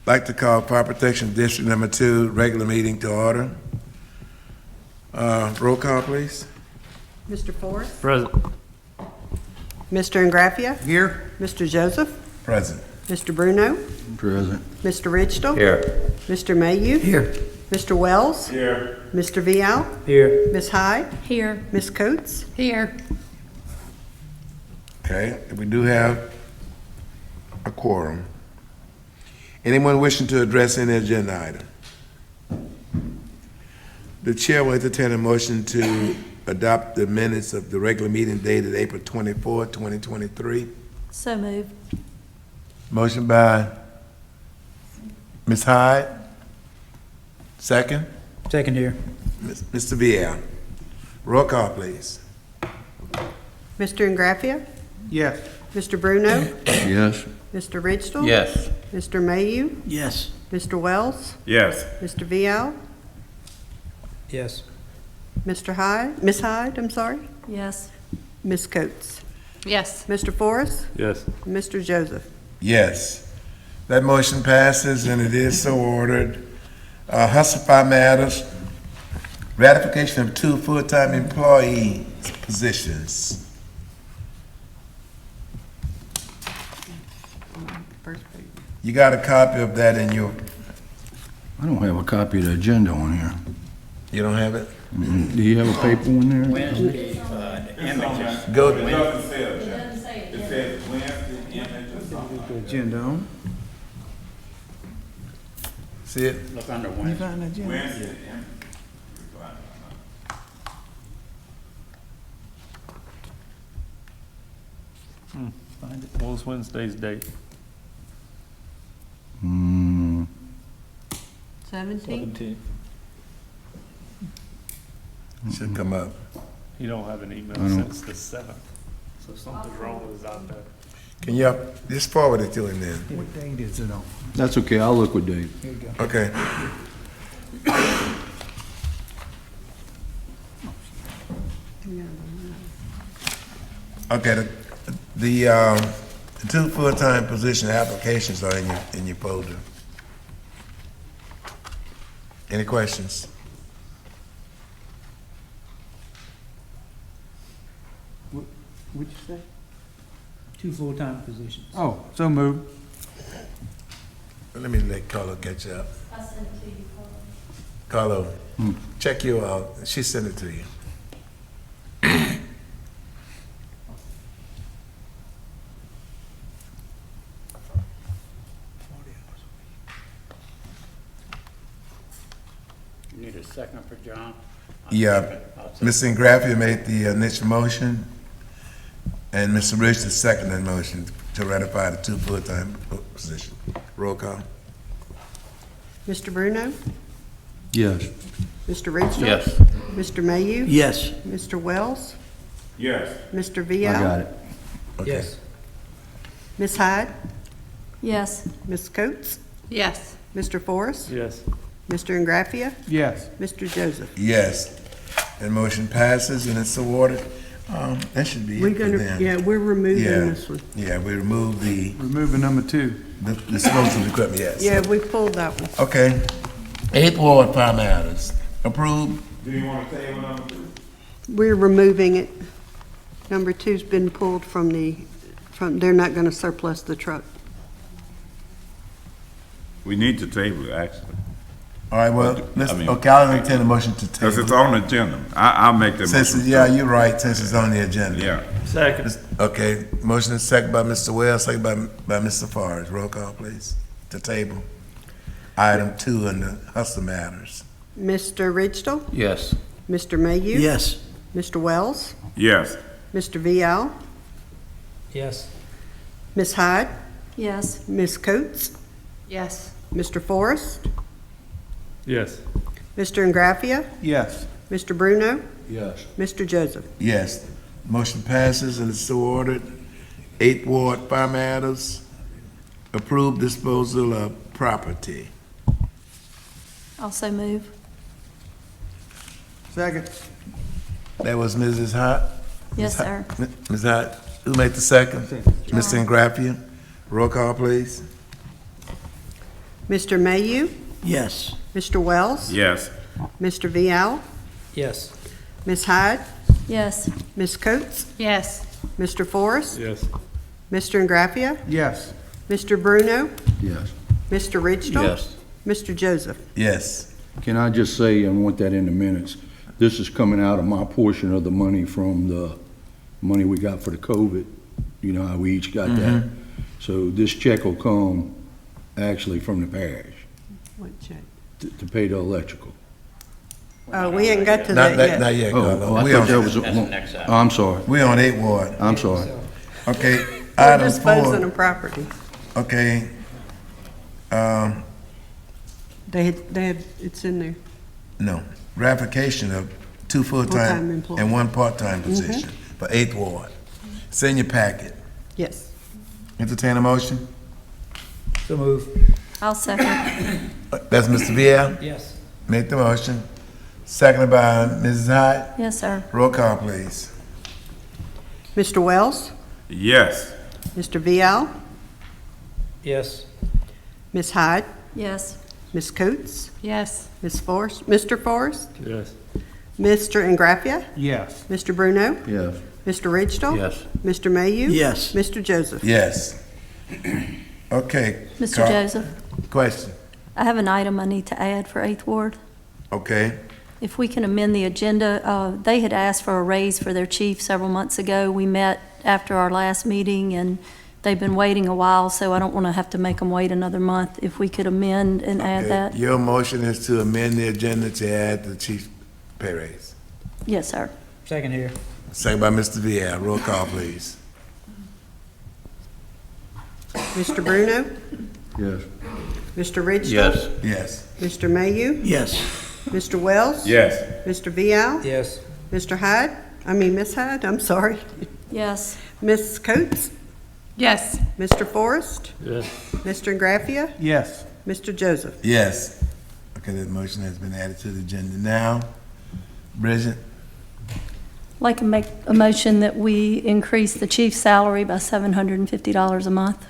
Like to call Fire Protection District Number 2 regular meeting to order. Roll call, please. Mr. Forrest? Present. Mr. Ingraffia? Here. Mr. Joseph? Present. Mr. Bruno? Present. Mr. Ridgel? Here. Mr. Mayhew? Here. Mr. Wells? Here. Mr. Vial? Here. Ms. Hyde? Here. Ms. Coates? Here. Okay, we do have a quorum. Anyone wishing to address any agenda item? The chair will entertain a motion to adopt the minutes of the regular meeting dated April 24, 2023. So moved. Motion by Ms. Hyde. Second, Second here. Mr. Vial. Roll call, please. Mr. Ingraffia? Yes. Mr. Bruno? Yes. Mr. Ridgel? Yes. Mr. Mayhew? Yes. Mr. Wells? Yes. Mr. Vial? Yes. Mr. Hyde? Ms. Hyde, I'm sorry? Yes. Ms. Coates? Yes. Mr. Forrest? Yes. Mr. Joseph? Yes. That motion passes, and it is so ordered. Hustlefy Matters, ratification of 2 full-time employee positions. You got a copy of that in your, I don't have a copy of the agenda on here. you don't have it? Do you have a paper one there? Wednesday, images. Go, Agenda on. see it? Look under Wednesday. Find it. What was Wednesday's date? Hmm, 17? Should come up. You don't have an I email don't. since the 7th, so something's wrong with his iPad. Can you just forward it to him then? What date is it on? that's okay, I'll look with Dave. Here you go. Okay. Okay, the 2 full-time position applications are in your folder. Any questions? What'd you say? 2 full-time positions. Oh, so moved. Let me let Carlo catch up. I sent it to you, Carlo, check you out. She sent it to you. You need a second for John? Yeah, Mr. Ingraffia made the initial motion, and Mr. Rich the seconded motion to ratify the 2 full-time positions. Roll call. Mr. Bruno? Yes. Mr. Ridgel? Yes. Mr. Mayhew? Yes. Mr. Wells? Yes. Mr. I Vial? got it. Okay. Yes. Ms. Hyde? Yes. Ms. Coates? Yes. Mr. Forrest? Yes. Mr. Ingraffia? Yes. Mr. Joseph? Yes. And motion passes, and it's awarded. That should be We're it for gonna, them. yeah, we're removing Yeah. this one. Yeah, we removed the Removing number 2. disposal equipment, yes. Yeah, we pulled that one. Okay. 8th Ward Fire Matters. Approved. We're removing it. Number 2's been pulled from they're not gonna surplus the truck. We need to table it, actually, All right, well, I mean- okay, I'll entertain a motion to because it's table. on the agenda. I'll make that Since, motion. yeah, you're right, since it's on the agenda. Yeah. Second. Okay, motion is second by Mr. Wells, second by Mr. Forrest. Roll call, please, to table. Item 2 in the Hustle Matters. Mr. Ridgel? Yes. Mr. Mayhew? Yes. Mr. Wells? Yes. Mr. Vial? Yes. Ms. Hyde? Yes. Ms. Coates? Yes. Mr. Forrest? Yes. Mr. Ingraffia? Yes. Mr. Bruno? Yes. Mr. Joseph? Yes, motion passes and it's so ordered. 8th Ward Fire Matters. Approved disposal of property. Also move. Second. That was Mrs. Hott? Yes, sir. Ms. Hott, who made the second? Mr. Ingraffia. Roll call, please. Mr. Mayu, Yes. Mr. Wells, Yes. Mr. Vial, Yes. Ms. Hyde, Yes. Ms. Coates, Yes. Mr. Forrest, Yes. Mr. Ingraffia, Yes. Mr. Bruno, Yes. Mr. Ridgel. Mr. Joseph. Yes. Can I just say, I want that in the minutes, this is coming out of my portion of the money from the money we got for the COVID. You know how we each got that? So this check will come actually from the parish What check? to pay the electrical. Oh, we ain't got to Not, that not yet. yet, Oh, Carlo. I We thought that on, was, That's the next item. I'm sorry, we on 8th Ward. I'm sorry. Okay, We're item disposing 4. of property. Okay, They had, it's in there. no, ratification of 2 Full-time full-time employees. and 1 part-time position for 8th Ward. It's in your packet. Yes. Entertain a motion? So move. I'll second. That's Mr. Vial. Yes. Make the motion. Seconded by Mrs. Hyde. Yes, sir. Roll call, please. Mr. Wells, Yes. Mr. Vial, Yes. Ms. Hyde, Yes. Ms. Coates, Yes. Ms. Forrest, Mr. Forrest, Yes. Mr. Ingraffia, Yes. Mr. Bruno, Yes. Mr. Ridgel. Yes. Mr. Mayu. Yes. Mr. Joseph. Yes. Okay. Mr. Carl- Joseph, Question. I have an item I need to add for 8th Ward. Okay. If we can amend the agenda, they had asked for a raise for their chief several months ago. We met after our last meeting, and they've been waiting a while, so I don't want to have to make them wait another month. If we could amend and add Okay. that. Your motion is to amend the agenda to add the chief pay raise. Yes, sir. Second here. Second by Mr. Vial. Roll call, please. Mr. Bruno, Yes. Mr. Ridgel. Yes. Mr. Mayu, Yes. Mr. Wells. Yes. Mr. Vial, Yes. Mr. Hyde, Miss Hyde, I'm sorry. Yes. Ms. Coates, Yes. Mr. Forrest, Yes. Mr. Ingraffia, Yes. Mr. Joseph. Yes. Okay, that motion has been added to the agenda now. Bridget? Like to make a motion that we increase the chief's salary by $750 a month.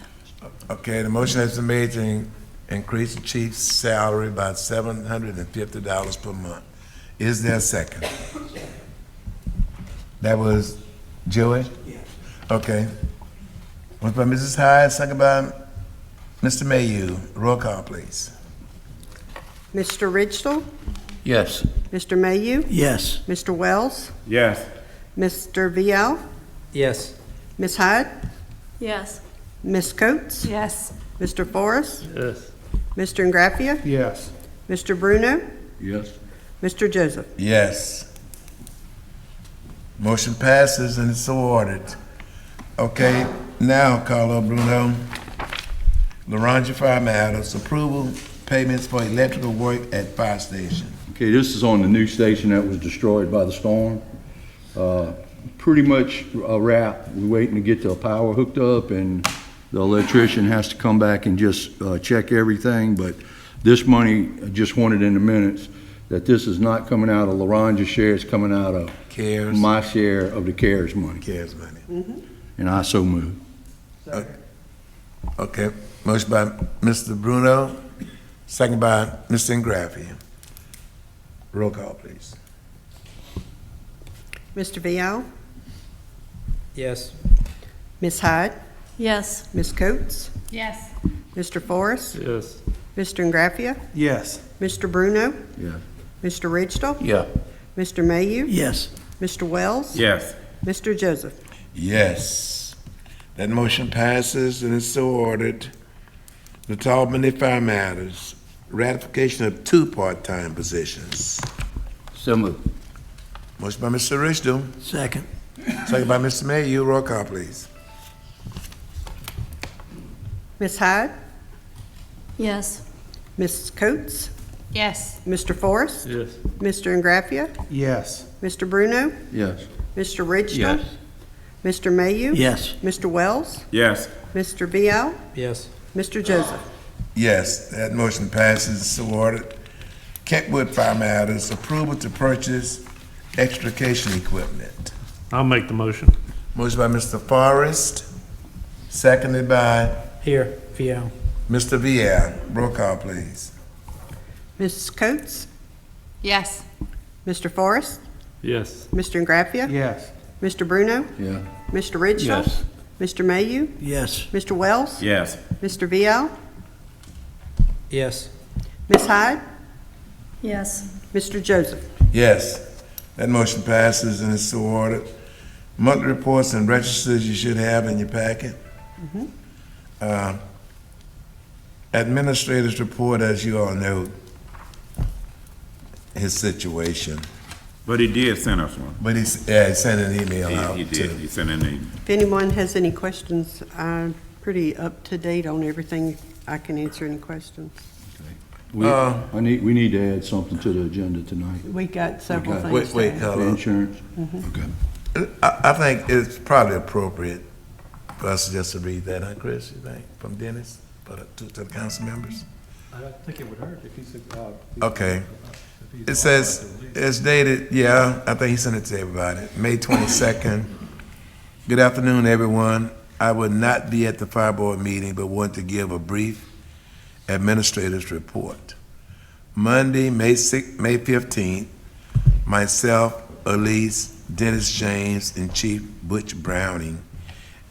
Okay, the motion has been made to increase the chief's salary by $750 per month. Is there a second? That was Joey? Yes. Okay. Motion by Mrs. Hyde, second by Mr. Mayu. Roll call, please. Mr. Ridgel, Yes. Mr. Mayu, Yes. Mr. Wells, Yes. Mr. Vial, Yes. Ms. Hyde, Yes. Ms. Coates, Yes. Mr. Forrest, Yes. Mr. Ingraffia, Yes. Mr. Bruno, Yes. Mr. Joseph. Yes. Motion passes and it's so ordered. Okay, now, Carlo Bruno, Laranja Fire Matters, approval payments for electrical work at fire station. Okay, this is on the new station that was destroyed by the storm. Pretty much a wrap. We're waiting to get the power hooked up, and the electrician has to come back and just check everything. But this money, I just wanted in the minutes, that this is not coming out of Laranja's share, it's coming out of CARES. my share of the CARES money. CARES money. And I so move. Okay, motion by Mr. Bruno, second by Mr. Ingraffia. Roll call, please. Mr. Vial, Yes. Ms. Hyde, Yes. Ms. Coates, Yes. Mr. Forrest, Yes. Mr. Ingraffia, Yes. Mr. Bruno, Yes. Mr. Ridgel, Yeah. Mr. Mayu, Yes. Mr. Wells, Yes. Mr. Joseph. Yes. That motion passes and is so ordered. The Albany Fire Matters, ratification of 2 part-time positions. So moved. Motion by Mr. Richdom, Second. second by Mr. Mayu. Roll call, please. Ms. Hyde, Yes. Ms. Coates, Yes. Mr. Forrest, Yes. Mr. Ingraffia, Yes. Mr. Bruno, Yes. Mr. Ridgel, Yes. Mr. Mayu, Yes. Mr. Wells, Yes. Mr. Vial, Yes. Mr. Joseph. Yes, that motion passes, so ordered. Kentwood Fire Matters, approval to purchase extrication equipment. I'll make the motion. Motion by Mr. Forrest, seconded by Here, Vial. Mr. Vial, roll call, please. Mrs. Coates? Yes. Mr. Forrest? Yes. Mr. Ingraffia? Yes. Mr. Bruno? Yeah. Mr. Ridgel? Yes. Mr. Mayu? Yes. Mr. Wells? Yes. Mr. Vial? Yes. Ms. Hyde? Yes. Mr. Joseph? Yes, that motion passes and is so ordered. Monthly reports and registers you should have in your packet. Administrator's report, as you all know, his situation. But he did send us one. But he sent an email out He did. too. He sent an email. If anyone has any questions, I'm pretty up to date on everything. I can answer any questions. We need to add something to the agenda tonight. We got several Okay. things to Wait, add. Carlo. Insurance. I think it's probably appropriate for us just to read that, huh, Chris, you think, from Dennis, to the council members? I don't think it would hurt if he's Okay. It says, it's dated, yeah, I think he sent it to everybody, May 22nd. Good afternoon, everyone. I would not be at the fire board meeting, but want to give a brief administrator's report. Monday, May 15th, myself, Elise, Dennis James, and Chief Butch Browning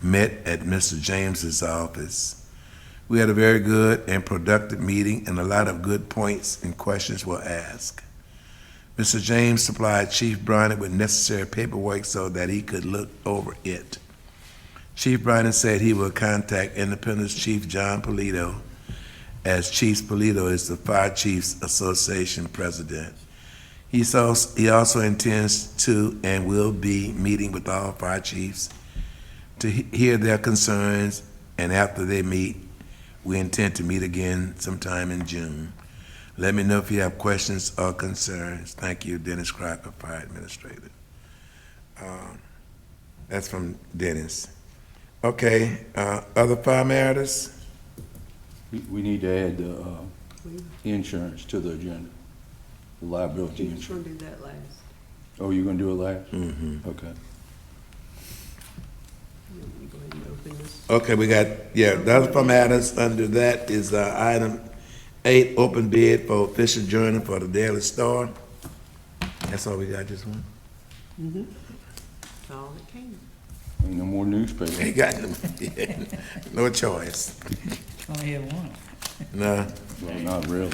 met at Mr. James's office. We had a very good and productive meeting, and a lot of good points and questions were asked. Mr. James supplied Chief Browning with necessary paperwork so that he could look over it. Chief Browning said he will contact Independence Chief John Polito, as Chief Polito is the Fire Chiefs Association president. He also intends to and will be meeting with all fire chiefs to hear their concerns, and after they meet, we intend to meet again sometime in June. Let me know if you have questions or concerns. Thank you, Dennis Crocker, Fire Administrator. That's from Dennis. Okay, other fire matters? We need to add the insurance to the agenda, the liability Who's insurance. going to do that last? Oh, you're gonna do it last? Mm-hmm. Okay. Let me go ahead and open this. Okay, we got, yeah, the other fire matters under that is item 8, open bid for official journal for the Daily Star. That's all we got, just one? That's all that came. Ain't no more newspaper. Ain't got no choice. Only have one. No. Well, not really.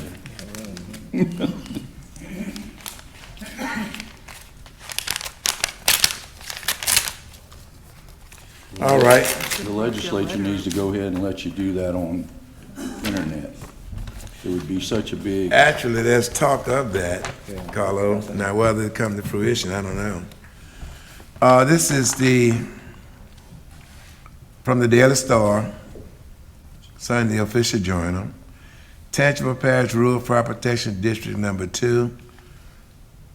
All right. The legislature needs to go ahead and let you do that on internet. It would be such a big, Actually, there's talk of that, Carlo. Now, whether it come to fruition, I don't know. This is from the Daily Star, Sunday official journal. Tangipahoa Parish Rural Fire Protection District Number 2,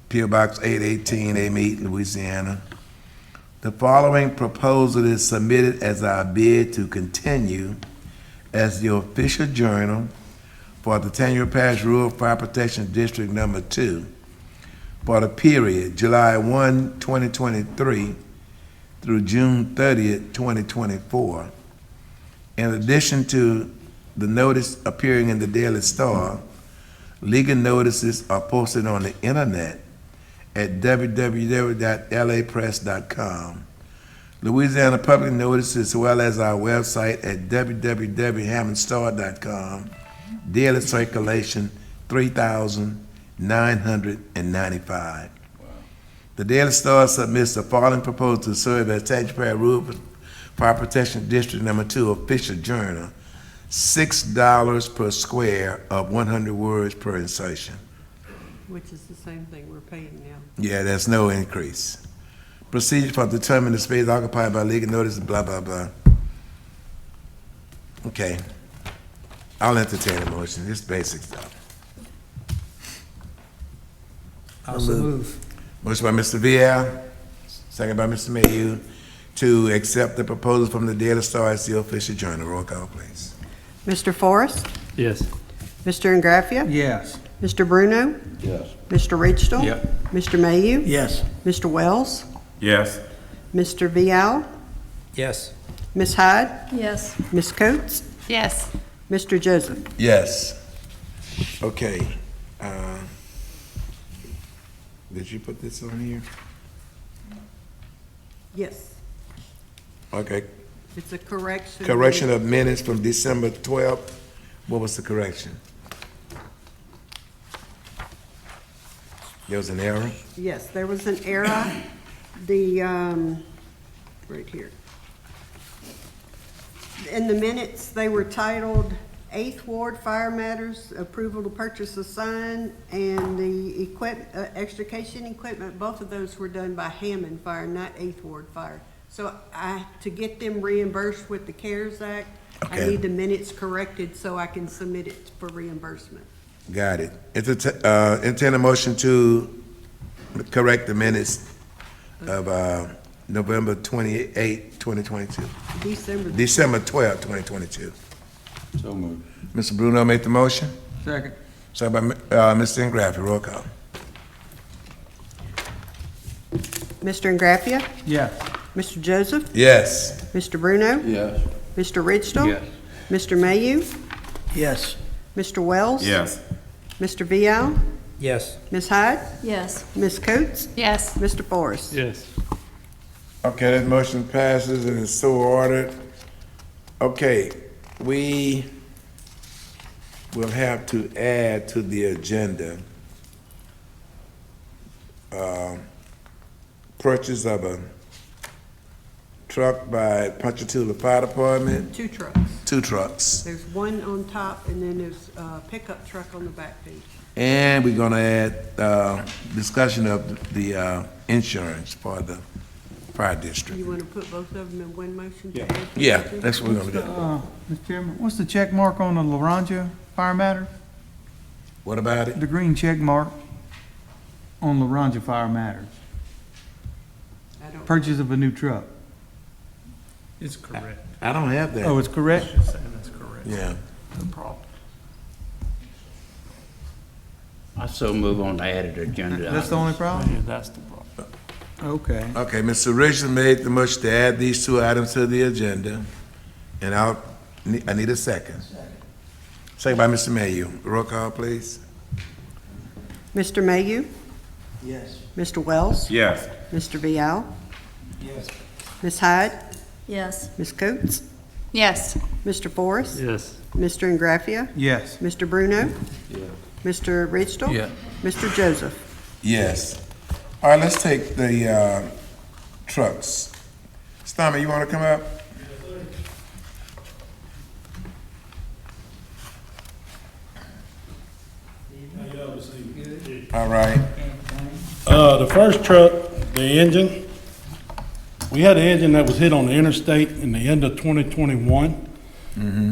P.O. Box 818, Amite, Louisiana. The following proposal is submitted as our bid to continue as the official journal for the Tangipahoa Parish Rural Fire Protection District Number 2 for the period July 1, 2023 through June 30th, 2024. In addition to the notice appearing in the Daily Star, legal notices are posted on the internet at www.lapress.com. Louisiana Public Notices, as well as our website at www.hammondstar.com. Daily circulation 3,995. The Daily Star submits the following proposal to serve as Tangipahoa Rural Fire Protection District Number 2 official journal. $6 per square of 100 words per insertion. Which is the same thing we're paying now. Yeah, there's no increase. Procedure for determining the space occupied by legal notice, blah, blah, blah. Okay. I'll entertain a motion. This basic stuff. Also move. Motion by Mr. Vial, second by Mr. Mayhew, to accept the proposal from the Daily Star as the official journal. Roll call, please. Mr. Forrest? Yes. Mr. Ingraffia? Yes. Mr. Bruno? yes. Mr. Ridgel? Yep. Mr. Mayu? Yes. Mr. Wells? Yes. Mr. Vial? Yes. Ms. Hyde? Yes. Ms. Coates? Yes. Mr. Joseph? Yes. Okay. Did you put this on here? Yes. Okay. It's a correction. Correction of minutes from December 12th. What was the correction? There was an error? Yes, there was an error. The, right here. In the minutes, they were titled 8th Ward Fire Matters, Approval to Purchase a Sign, and the extrication equipment, both of those were done by Hammond Fire, not 8th Ward Fire. So to get them reimbursed with the CARES Act, I Okay. need the minutes corrected so I can submit it for reimbursement. Got it. Intend a motion to correct the minutes of November 28, 2022. December 12, 2022. So moved. Mr. Bruno made the motion. Second. Second by Mr. Ingraffia. Roll call. Mr. Ingraffia? Yes. Mr. Joseph? Yes. Mr. Bruno? Yes. Mr. Ridgestall? Yes. Mr. Mayu? Yes. Mr. Wells? Yes. Mr. Vial? Yes. Ms. Hyde? Yes. Ms. Coates? Yes. Mr. Forrest? Yes. Okay, that motion passes and is so ordered. Okay, we will have to add to the agenda purchase of a truck by Ponchatoula Fire Department, 2 trucks. 2 trucks. There's one on top, and then there's a pickup truck on the back page. And we're gonna add discussion of the insurance for the fire district. You want to put both of them in one motion? to add to Yeah, the- that's what we're gonna do. Mr. Chairman, what's the check mark on the Laranja Fire Matter? What about it? The green check mark on Laranja Fire Matters. I don't, Purchase of a new truck. It's correct. I don't have that. Oh, it's correct? She's saying that's correct. Yeah. No problem. I so move on the added agenda. That's the only problem? Yeah, that's the problem. Okay. Okay, Mr. Richardson made the motion to add these 2 items to the agenda, and I need a second. Second by Mr. Mayu. Roll call, please. Mr. Mayu? Yes. Mr. Wells? Yes. Mr. Vial? Yes. Ms. Hyde? Yes. Ms. Coates? Yes. Mr. Forrest? Yes. Mr. Ingraffia? Yes. Mr. Bruno? Mr. Ridgestall? Yeah. Mr. Joseph? Yes. All right, let's take the trucks. Stomach, you want to come up? All right. The first truck, the engine, we had an engine that was hit on the interstate in the end of 2021.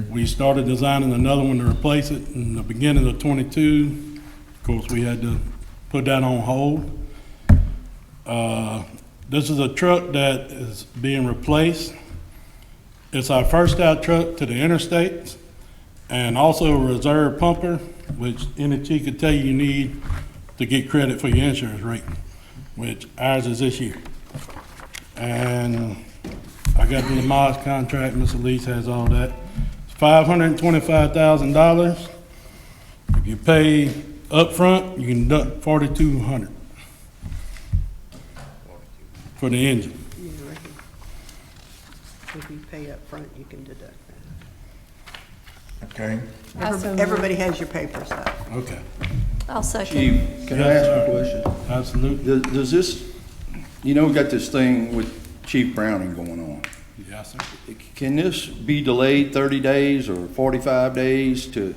We started designing another one to replace it in the beginning of 22. Of course, we had to put that on hold. This is a truck that is being replaced. It's our first out truck to the interstate and also a reserve pumper, which any chief could tell you need to get credit for your insurance rate, which ours is this year. And I got the Lamaze contract, Ms. Elise has all that. It's $525,000. If you pay upfront, you can deduct $4,200 for the engine. Yeah, right here. If you pay up front, you can deduct Okay. that. Everybody has your papers out. Okay, I'll second. Chief, can I Yes, ask a sir. question? absolutely. Does this, we got this thing with Chief Browning going on. Yes, sir. Can this be delayed 30 days or 45 days to,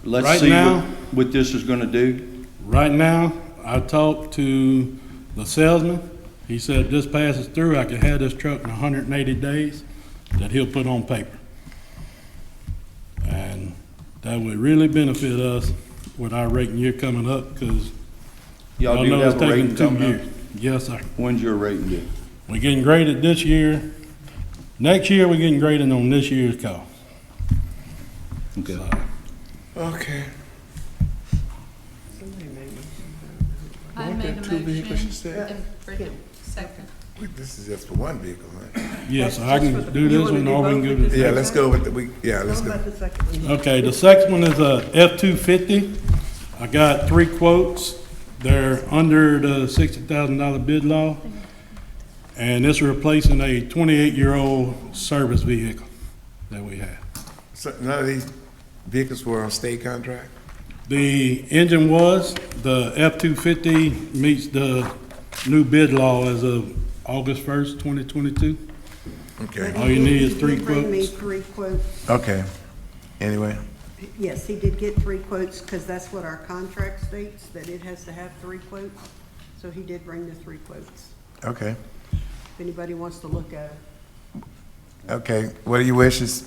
let's Right see now- what this is gonna do? Right now, I talked to the salesman. He said this passes through, I can have this truck in 180 days that he'll put on paper. And that would really benefit us with our rating year coming up, because Y'all y'all do know it's have a taking rating 2 coming years. up? Yes, sir. When's your rating due? We're getting graded this year. Next year, we're getting graded on this year's cost. Okay. So, Okay. I made a Two vehicles, you motion said? and for the second. Wait, this is just for one vehicle, right? Yes, That's I just can for the- do you this wanna one do or we can both do at this. the Yeah, same let's time? go with let's What go. about the second one? Okay, the second one is a F-250. I got 3 quotes. They're under the $60,000 bid law. And it's replacing a 28-year-old service vehicle that we have. So none of these vehicles were on state contract? The engine was, the F-250 meets the new bid law as of August 1st, 2022. Okay, All you need is He 3 did bring me quotes. 3 quotes. okay. Anyway, Yes, he did get 3 quotes, because that's what our contract states, that it has to have 3 quotes. So he did bring the 3 quotes, okay, if anybody wants to look at it. okay. What are your wishes,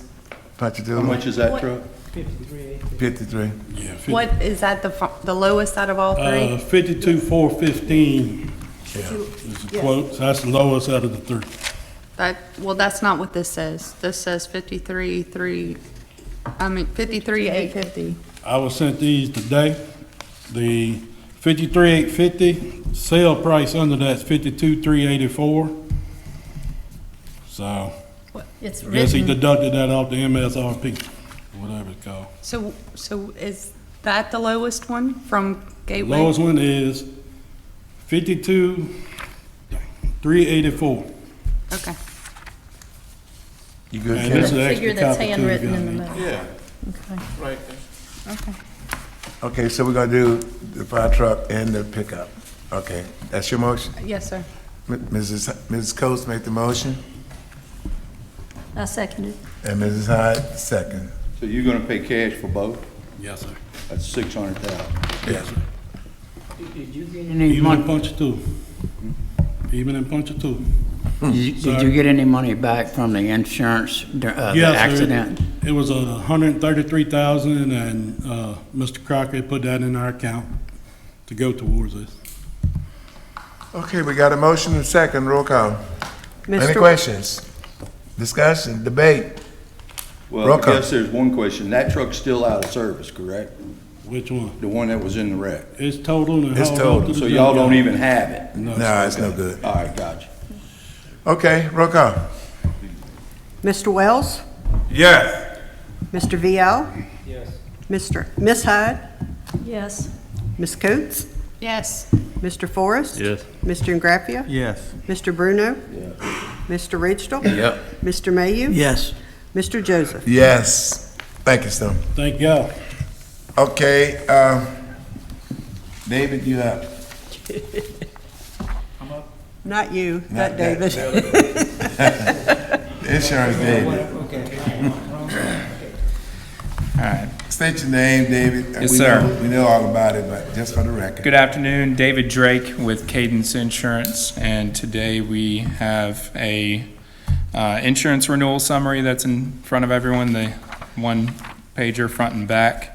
Punch How much is that truck? 53. Yeah, What, is that the lowest out of all three? 52,415 But you- is the yes. quote. That's the lowest out of the 3. Well, that's not what this says. This says 53,850. I was sent these today. The 53,850, sale price under that's 52,384. So, It's I guess he written, deducted that off the MSRP, whatever it's called. So is that the lowest one from Gateway? Lowest one is 52,384. Okay. You good, And Ken? this is the extra figure that's copy too, if handwritten y'all in the need. middle. Yeah, Okay. right there. Okay. Okay, so we're gonna do the fire truck and the pickup. Okay, that's your motion? Yes, sir. Mrs. Coates make the motion, I second it. and Mrs. Hyde, second. So you're gonna pay cash for both? Yes, sir. That's 600,000. Yes. Did you get any Even in money, punch two. Even in punch two. did you get any money back from the insurance, the Yes, sir. accident? It was $133,000, and Mr. Crocker put that in our account to go towards this. Okay, we got a motion and a second, roll call. Any Mr. questions? Discussion, debate? Well, Roll I call. guess there's one question. That truck's still out of service, correct? Which one? The one that was in the wreck? It's total and It's hauled total. off to the So y'all don't junkyard. even have it? No, No, it's no good. All right, gotcha. Okay, roll call. Mr. Wells? Yes. Mr. Vial? Yes. Miss Hyde? Yes. Ms. Coates? Yes. Mr. Forrest? Yes. Mr. Ingraffia? Yes. Mr. Bruno? Mr. Ridgel? Yep. Mr. Mayu? Yes. Mr. Joseph? Yes. Thank you, Stone. Thank y'all. Okay, David, you up? Not you, Not not David. Insurance, David. All right. State your name, David. Yes, We sir. know- We know all about it, but just for the record. Good afternoon, David Drake with Cadence Insurance, and today we have a insurance renewal summary that's in front of everyone, the one pager front and back.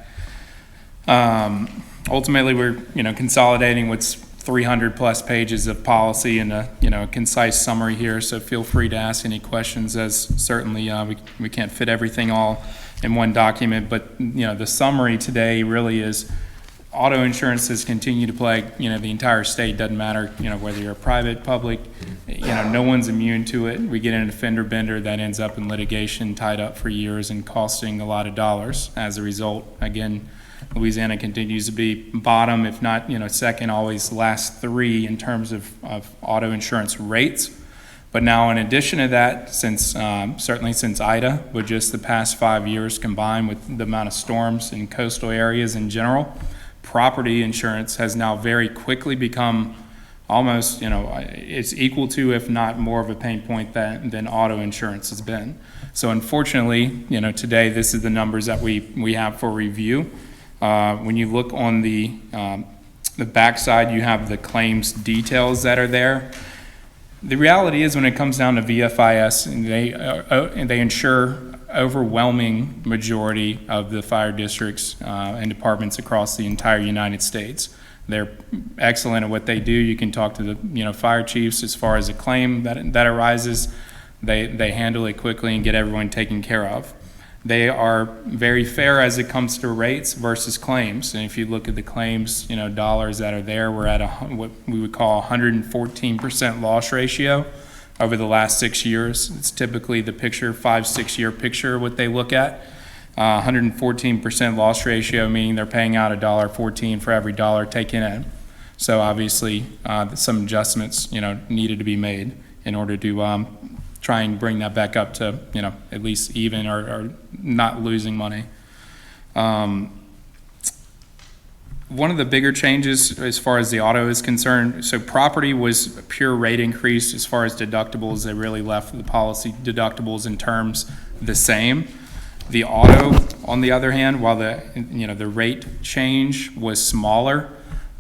Ultimately, we're, consolidating what's 300 plus pages of policy in a, a concise summary here, so feel free to ask any questions, as certainly we can't fit everything all in one document, but, the summary today really is auto insurance has continued to plague, the entire state. Doesn't matter, whether you're a private, public, no one's immune to it. We get in a fender bender that ends up in litigation, tied up for years and costing a lot of dollars as a result. Again, Louisiana continues to be bottom, if not, second, always last 3 in terms of auto insurance rates. But now, in addition to that, since certainly since Ida, with just the past 5 years combined with the amount of storms in coastal areas in general, property insurance has now very quickly become almost, it's equal to, if not more of a pain point than auto insurance has been. So unfortunately, today this is the numbers that we have for review. When you look on the backside, you have the claims details that are there. The reality is, when it comes down to VFIS, they insure overwhelming majority of the fire districts and departments across the entire United States. They're excellent at what they do. You can talk to the fire chiefs as far as a claim that arises. They handle it quickly and get everyone taken care of. They are very fair as it comes to rates versus claims. And if you look at the claims, dollars that are there, we're at what we would call 114% loss ratio. over the last 6 years. It's typically the picture, 5-6 year picture, what they look at. 114% loss ratio, meaning they're paying out $1.14 for every dollar taken in. So obviously, some adjustments, needed to be made in order to try and bring that back up to, at least even or not losing money. One of the bigger changes as far as the auto is concerned, so property was a pure rate increase. As far as deductibles, they really left the policy deductibles in terms the same. The auto, on the other hand, while the rate change was smaller,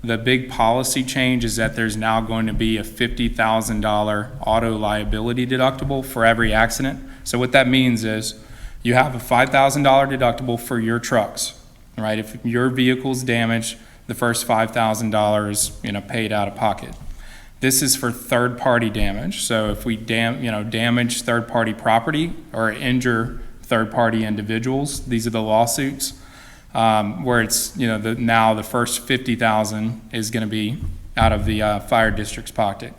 the big policy change is that there's now going to be a $50,000 auto liability deductible for every accident. So what that means is you have a $5,000 deductible for your trucks, right? If your vehicle's damaged, the first $5,000 is, paid out of pocket. This is for third-party damage. So if we damage third-party property or injure third-party individuals, these are the lawsuits, where it's, now the first $50,000 is going to be out of the fire district's pocket.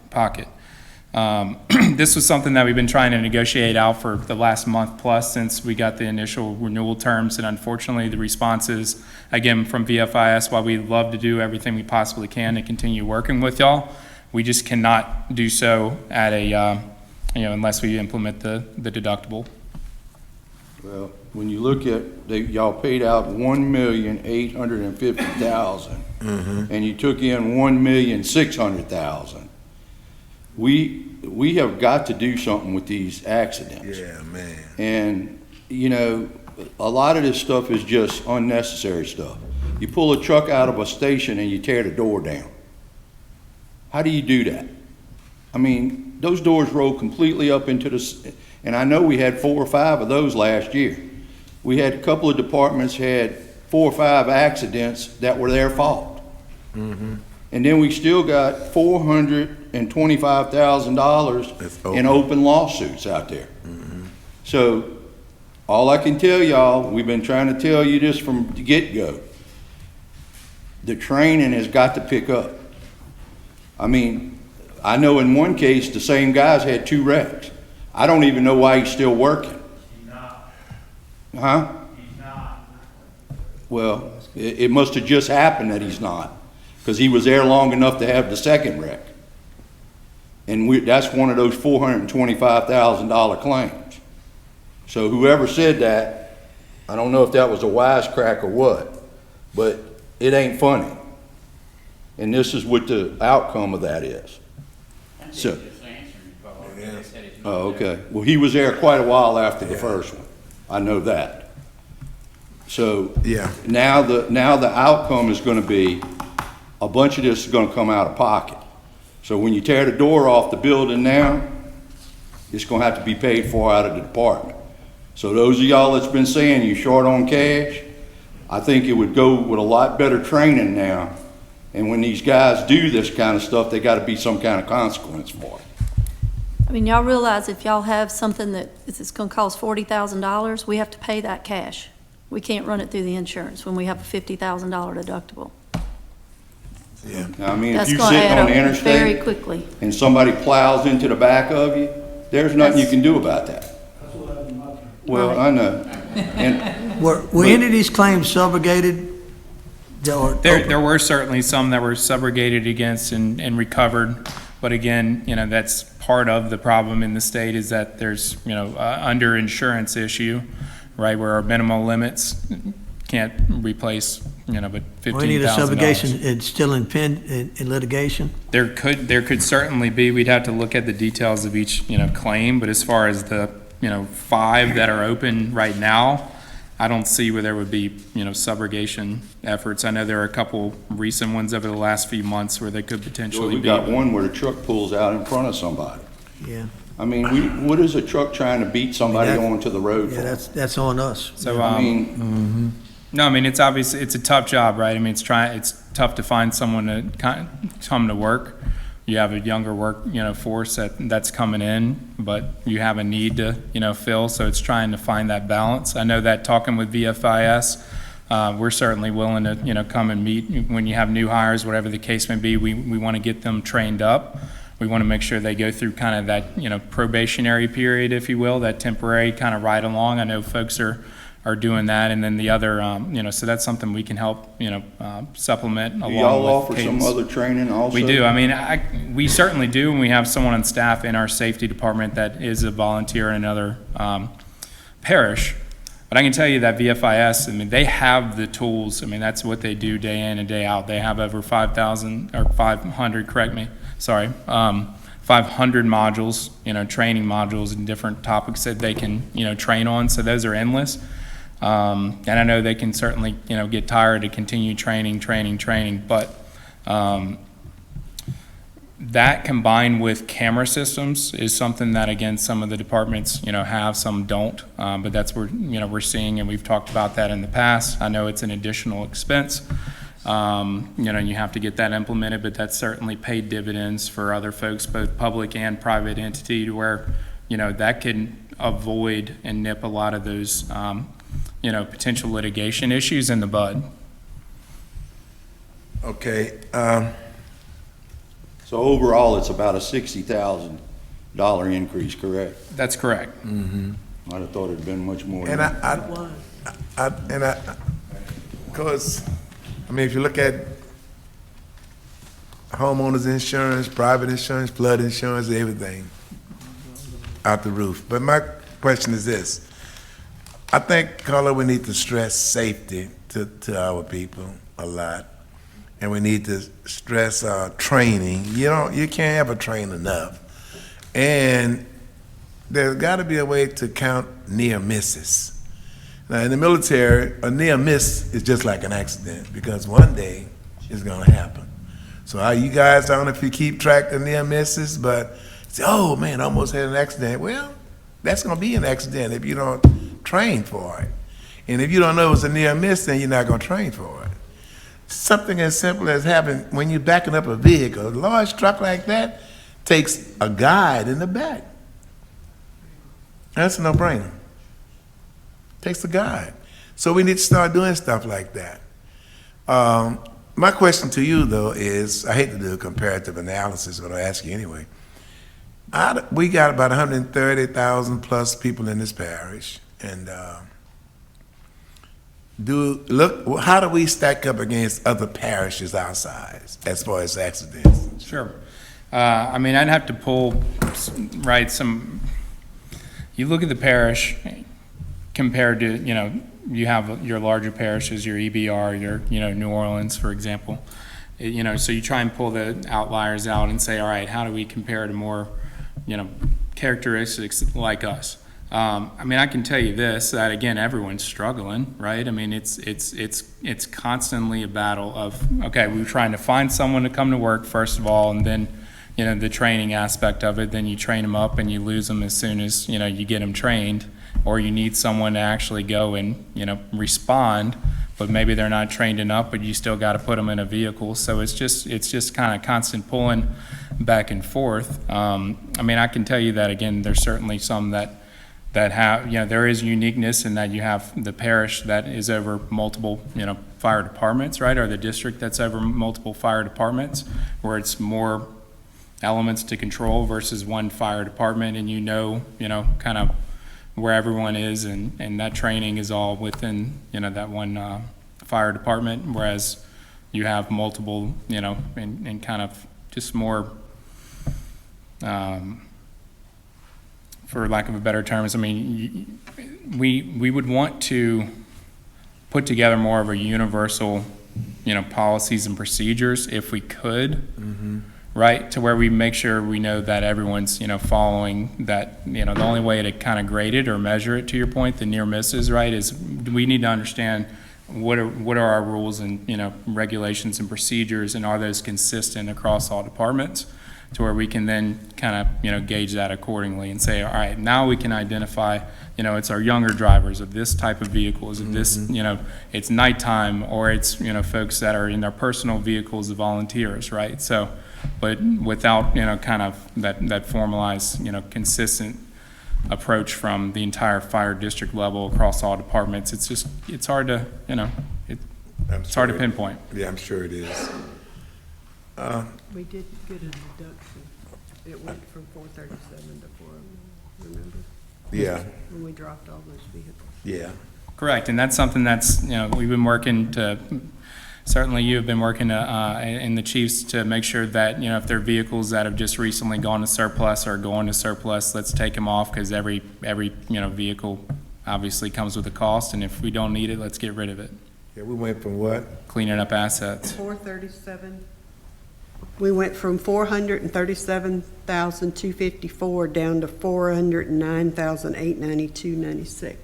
This was something that we've been trying to negotiate out for the last month plus since we got the initial renewal terms, and unfortunately the response is, again, from VFIS, while we'd love to do everything we possibly can to continue working with y'all, we just cannot do so at a, unless we implement the deductible. Well, when you look at, y'all paid out $1,850,000, and you took in $1,600,000. We have got to do something with these accidents. Yeah, man. And, a lot of this stuff is just unnecessary stuff. You pull a truck out of a station and you tear the door down. How do you do that? I mean, those doors roll completely up into the, and I know we had 4 or 5 of those last year. We had a couple of departments had 4 or 5 accidents that were their fault. Mm-hmm. And then we still got $425,000 in open lawsuits out there. Mm-hmm. So all I can tell y'all, we've been trying to tell you this from the get-go. The training has got to pick up. I mean, I know in one case the same guy's had 2 wrecks. I don't even know why he's still working. He's not. Huh? He's not. Well, it must have just happened that he's not, because he was there long enough to have the second wreck. And that's one of those $425,000 claims. So whoever said that, I don't know if that was a wisecrack or what, but it ain't funny. And this is what the outcome of that is. So, oh, okay. Well, he was there quite a while after the first one. I know that. So Yeah. now the outcome is going to be a bunch of this is going to come out of pocket. So when you tear the door off the building now, it's going to have to be paid for out of the department. So those of y'all that's been saying you're short on cash, I think it would go with a lot better training now. And when these guys do this kind of stuff, they got to be some kind of consequence for it. I mean, y'all realize if y'all have something that it's going to cost $40,000, we have to pay that cash. We can't run it through the insurance when we have a $50,000 deductible. Yeah. Now, I mean, if That's you're going to sitting add on the up very interstate quickly. and somebody plows into the back of you, there's nothing you can do about that. Well, Right. I know. And Were any of these claims subrogated? There were certainly some that were subrogated against and recovered, but again, that's part of the problem in the state is that there's, under insurance issue, right, where our minimal limits can't replace, but $15,000. Or any of the subrogation, it's still in litigation? There could certainly be, we'd have to look at the details of each, claim, but as far as the, 5 that are open right now, I don't see where there would be, subrogation efforts. I know there are a couple recent ones over the last few months where they could potentially we be. got one where the truck pulls out in front of somebody. Yeah. I mean, what is a truck trying to beat somebody onto the road for? Yeah, that's on us. So, I mean, no, I mean, it's obviously, it's a tough job, right? I mean, it's tough to find someone to come to work. You have a younger force that's coming in, but you have a need to, fill, so it's trying to find that balance. I know that talking with VFIS, we're certainly willing to, come and meet when you have new hires, whatever the case may be. We want to get them trained up. we want to make sure they go through kind of that, you know, probationary period, if you will, that temporary kind of ride along. I know folks are doing that, and then the other, you know, so that's something we can help, you know, supplement Do along y'all with offer some cadence. other training also? We do. I mean, we certainly do, and we have someone on staff in our safety department that is a volunteer in another parish. But I can tell you that VFIS, I mean, they have the tools. I mean, that's what they do day in and day out. They have over 5,000, or 500, correct me, sorry, 500 modules, you know, training modules and different topics that they can, you know, train on. So those are endless. And I know they can certainly, you know, get tired to continue training, but that combined with camera systems is something that, again, some of the departments, you know, have, some don't, but that's where, you know, we're seeing, and we've talked about that in the past. I know it's an additional expense, you know, you have to get that implemented, but that's certainly paid dividends for other folks, both public and private entity, to where, you know, that can avoid and nip a lot of those, you know, potential litigation issues in the bud. Okay, So overall, it's about a $60,000 increase, correct? That's correct. I'd have thought it'd been much more. and because, I mean, if you look at homeowners insurance, private insurance, flood insurance, everything out the roof. But my question is this. I think, Carla, we need to stress safety to our people a lot. And we need to stress training. You can't ever train enough. And there's got to be a way to count near misses. Now, in the military, a near miss is just like an accident, because one day it's going to happen. So you guys, I don't know if you keep track of near misses, but say, oh man, I almost had an accident. Well, that's going to be an accident if you don't train for it. And if you don't know it's a near miss, then you're not going to train for it. Something as simple as having, when you're backing up a vehicle, a large truck like that takes a guide in the back. That's a no-brainer. Takes a guide. So we need to start doing stuff like that. My question to you, though, is, I hate to do a comparative analysis, but I'll ask you anyway. We got about 130,000 plus people in this parish, and how do we stack up against other parishes our size as far as accidents? Sure. I mean, I'd have to pull, you look at the parish compared to, you know, you have your larger parishes, your EBR, your, you know, New Orleans, for example. You know, so you try and pull the outliers out and say, all right, how do we compare to more, you know, characteristics like us? I mean, I can tell you this, that again, everyone's struggling, right? I mean, it's constantly a battle of, okay, we're trying to find someone to come to work, first of all, and then, you know, the training aspect of it, then you train them up and you lose them as soon as, you know, you get them trained, or you need someone to actually go and, you know, respond, but maybe they're not trained enough, but you still got to put them in a vehicle. So it's just kind of constant pulling back and forth. I mean, I can tell you that, again, there's certainly some that have, you know, there is uniqueness in that you have the parish that is over multiple, you know, fire departments, right? Or the district that's over multiple fire departments, where it's more elements to control versus one fire department, and you know, kind of where everyone is, and that training is all within, you know, that one fire department, whereas you have multiple, you know, and kind of just more, for lack of a better terms, I mean, we would want to put together more of a universal, you know, policies and procedures if we could, right? To where we make sure we know that everyone's, you know, following that. You know, the only way to kind of grade it or measure it, to your point, the near misses, right, is we need to understand what are our rules and, you know, regulations and procedures, and are those consistent across all departments, to where we can then kind of, you know, gauge that accordingly and say, all right, now we can identify, you know, it's our younger drivers of this type of vehicles, of this, you know, it's nighttime, or it's, you know, folks that are in their personal vehicles, the volunteers, right? So, but without, you know, kind of that formalized, you know, consistent approach from the entire fire district level across all departments, it's hard to, you know, it's hard to pinpoint. Yeah, I'm sure it is. We did get an induction. It went from 437 to 4, remember, Yeah, when we dropped all those vehicles? yeah. Correct, and that's something that's, we've been working to, certainly you have been working in the chiefs to make sure that, if there are vehicles that have just recently gone to surplus or going to surplus, let's take them off, because every vehicle obviously comes with a cost, and if we don't need it, let's get rid of it. Yeah, we went from what? Cleaning up assets. 437. We went from 437,254 down to 409,892.96.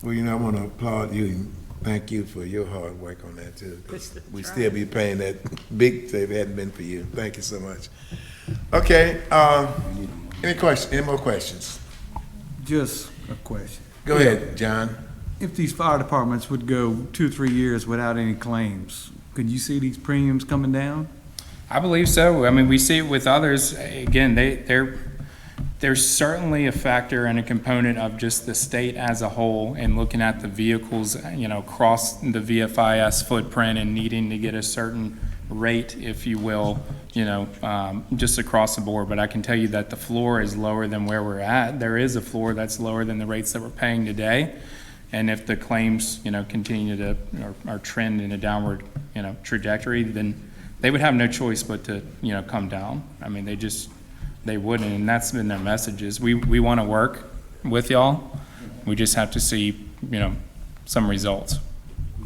Well, I want to applaud you and thank you for your hard work on that too. 'Cause we'd still be paying that big if it hadn't been for you. Thank you so much. Okay, any more questions? Just a question. Go ahead, John. If these fire departments would go 2 or 3 years without any claims, could you see these premiums coming down? I believe so. I mean, we see it with others. Again, there's certainly a factor and a component of just the state as a whole and looking at the vehicles, across the VFIS footprint and needing to get a certain rate, if you will, just across the board. But I can tell you that the floor is lower than where we're at. There is a floor that's lower than the rates that we're paying today. And if the claims, continue to, or trend in a downward, trajectory, then they would have no choice but to, come down. I mean, they wouldn't, and that's been their messages. We want to work with y'all. We just have to see, some results.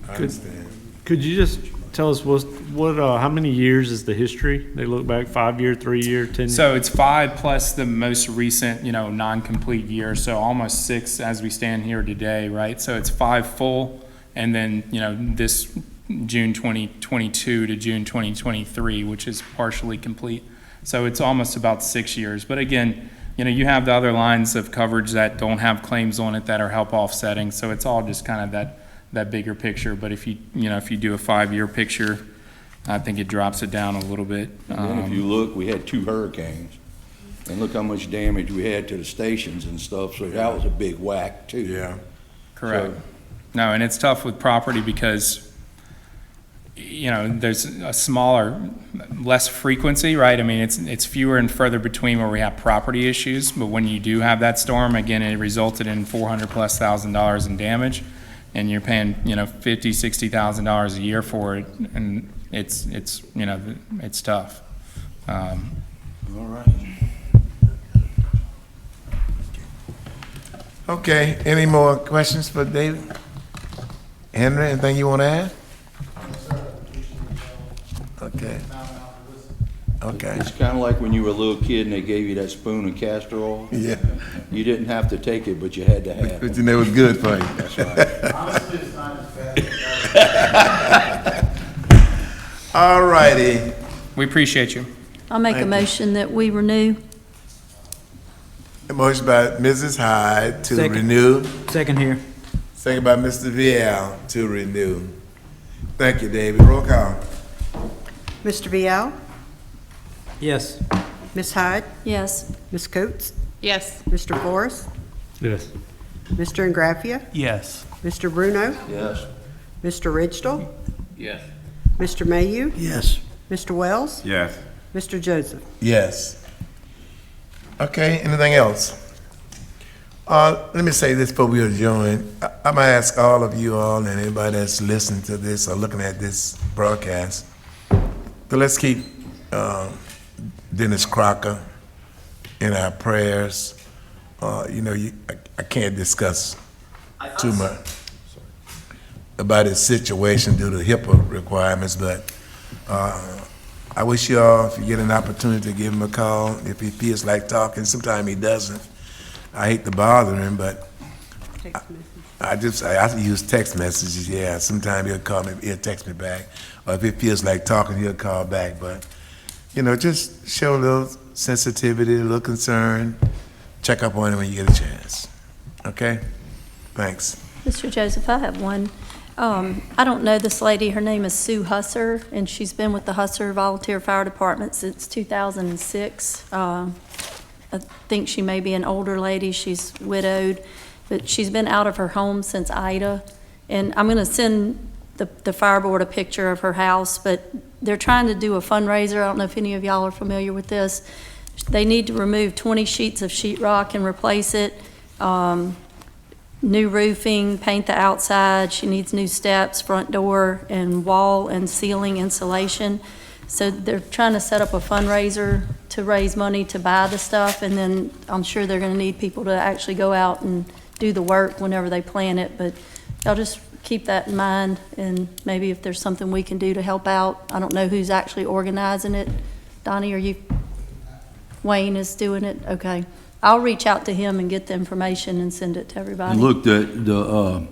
I understand. Could you just tell us how many years is the history? They look back 5 year, 3 year, 10 years? So it's 5 plus the most recent, non-complete year, so almost 6 as we stand here today, right? So it's 5 full, and then, this June 2022 to June 2023, which is partially complete. So it's almost about 6 years. But again, you have the other lines of coverage that don't have claims on it that are help offsetting. So it's all just kind of that bigger picture. But if you do a 5-year picture, I think it drops it down a little bit. And then if you look, we had 2 hurricanes, and look how much damage we had to the stations and stuff, so that was a big whack too. Yeah. Correct. No, and it's tough with property because, there's a smaller, less frequency, right? I mean, it's fewer and further between where we have property issues, but when you do have that storm, again, it resulted in $400,000+ in damage, and you're paying, $50,000, $60,000 a year for it, and it's tough. All right. Okay, any more questions for David? Henry, anything you want to add? Okay. Okay. It's kind of like when you were a little kid and they gave you that spoon of castor oil. Yeah. You didn't have to take it, but you had to have it. But you know it was good for you. That's right. Honestly, it's not as bad. All righty. We appreciate you. I'll make a Thank you. motion that we renew. A motion by Mrs. Hyde to Second. renew. Second here. Second by Mr. Vial to renew. Thank you, David. Roll call. Mr. Vial, Yes. Ms. Hyde, Yes. Ms. Coates, Yes. Mr. Forrest, Yes. Mr. Ingraffia, Yes. Mr. Bruno, Yes. Mr. Ridgel, Yes. Mr. Mayhew, Yes. Mr. Wells, Yes. Mr. Joseph. Yes. Okay, anything else? Let me say this before we adjourn. I'm gonna ask all of you all and anybody that's listening to this or looking at this broadcast, so let's keep Dennis Crocker in our prayers. I can't discuss too much about his situation due to HIPAA requirements, but I wish you all, if you get an opportunity, to give him a call if he feels like talking. Sometimes he doesn't. I hate to bother him, but Text message. I use text messages, yeah. Sometimes he'll call me, he'll text me back. Or if he feels like talking, he'll call back. But, just show a little sensitivity, a little concern. Check up on him when you get a chance. Okay? Thanks. Mr. Joseph, I have one. I don't know this lady. Her name is Sue Husser, and she's been with the Husser Volunteer Fire Department since 2006. I think she may be an older lady. She's widowed, but she's been out of her home since Ida. And I'm going to send the fire board a picture of her house, but they're trying to do a fundraiser. I don't know if any of y'all are familiar with this. They need to remove 20 sheets of sheetrock and replace it. New roofing, paint the outside. She needs new steps, front door, and wall and ceiling insulation. So they're trying to set up a fundraiser to raise money to buy the stuff, and then I'm sure they're gonna need people to actually go out and do the work whenever they plan it, but y'all just keep that in mind, and maybe if there's something we can do to help out. I don't know who's actually organizing it. Donnie, are you, Wayne is doing it? Okay. I'll reach out to him and get the information and send it to everybody. And look, the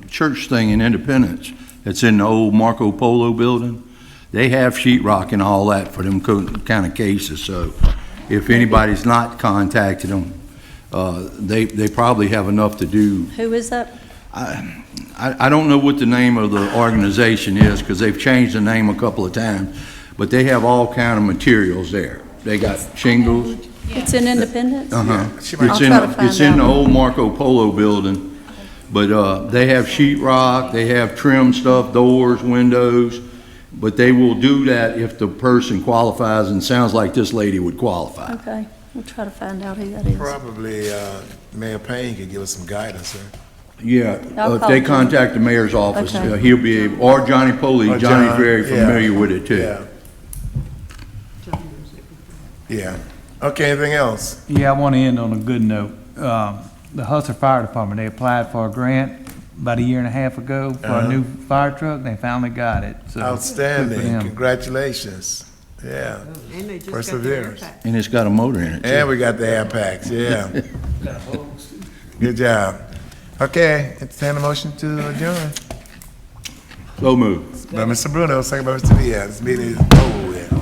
church thing in Independence, it's in the old Marco Polo building, they have sheetrock and all that for them kind of cases, so if anybody's not contacted them, they probably have enough to do. Who is that? I don't know what the name of the organization is, because they've changed the name a couple of times, but they have all kind of materials there. They got shingles. It's in Independence? Uh-huh. I'll try to find It's in the out. old Marco Polo building, but they have sheetrock, they have trim stuff, doors, windows, but they will do that if the person qualifies, and sounds like this lady would qualify. Okay, we'll try to find out who that is. Probably, Mayor Payne could give us some guidance, sir. Yeah, I'll if call they Jim. contact the mayor's office, Okay. he'll be able, or Johnny Poley, Or Johnny's John, very yeah. familiar with it too. Yeah. Yeah. Okay, anything else? Yeah, I want to end on a good note. The Hustler Fire Department, they applied for a grant about a year and a half ago for a new fire truck. They finally got it. So good for Outstanding. them. Congratulations. Yeah. And they just got the Perseverance. air pack. And it's got a motor in it too. And we got the air packs, yeah. Good job. Okay, entertain a motion to adjourn. So moved. By Mr. Bruno, second by Mr. Diaz. This meeting is over with.